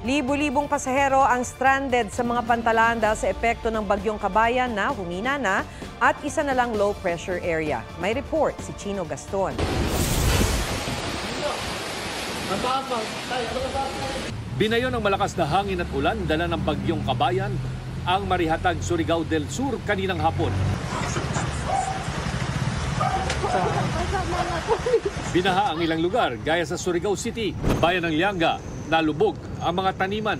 Libu-libong pasahero ang stranded sa mga pantalan dahil sa epekto ng bagyong Kabayan na humina na at isa na lang low pressure area. May report si Chino Gaston. Binayo ng malakas na hangin at ulan dala ng bagyong Kabayan ang Marihatag, Surigao del Sur kaninang hapon. Binaha ang ilang lugar gaya sa Surigao City, bayan ng Lianga, nalubog ang mga taniman.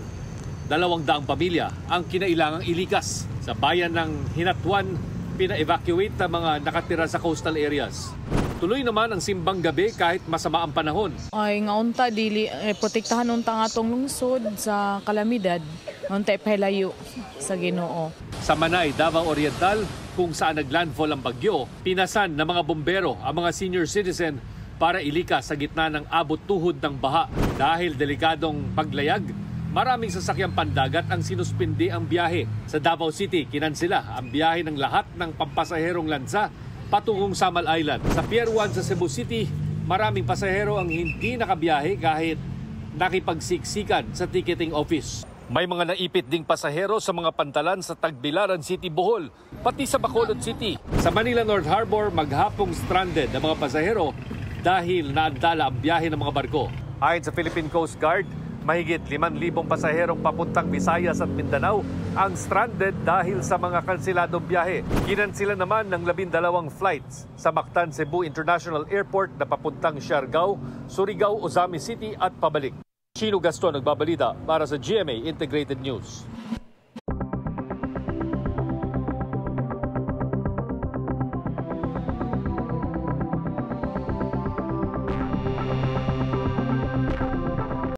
200 pamilya ang kinailangang ilikas. Sa bayan ng Hinatuan, pina-evacuate ang mga nakatira sa coastal areas. Tuloy naman ang simbang gabi kahit masama ang panahon. Ay nga unta dili protektahan unta nga atong lungsod sa kalamidad. Unta ipahilayo sa Ginoo. Sa Manay, Davao Oriental, kung saan naglandfall ang bagyo, pinasan ng mga bombero ang mga senior citizen para ilikas sa gitna ng abot tuhod ng baha. Dahil delikadong paglayag, maraming sasakyang pandagat ang sinuspindi ang biyahe. Sa Davao City, kinansela ang biyahe ng lahat ng pampasaherong lansa patungong Samal Island. Sa Pier 1 sa Cebu City, maraming pasahero ang hindi nakabiyahe kahit nakipagsiksikan sa ticketing office. May mga naipit ding pasahero sa mga pantalan sa Tagbilaran City, Bohol, pati sa Bacolod City. Sa Manila North Harbor, maghapong stranded ang mga pasahero dahil naandala ang biyahe ng mga barko. Ayon sa Philippine Coast Guard, mahigit 5,000 pasaherong papuntang Visayas at Mindanao ang stranded dahil sa mga kanseladong biyahe. Kinansila naman ng 12 flights sa Mactan Cebu International Airport na papuntang Siargao, Surigao, Ozami City at pabalik. Chino Gaston nagbabalita para sa GMA Integrated News.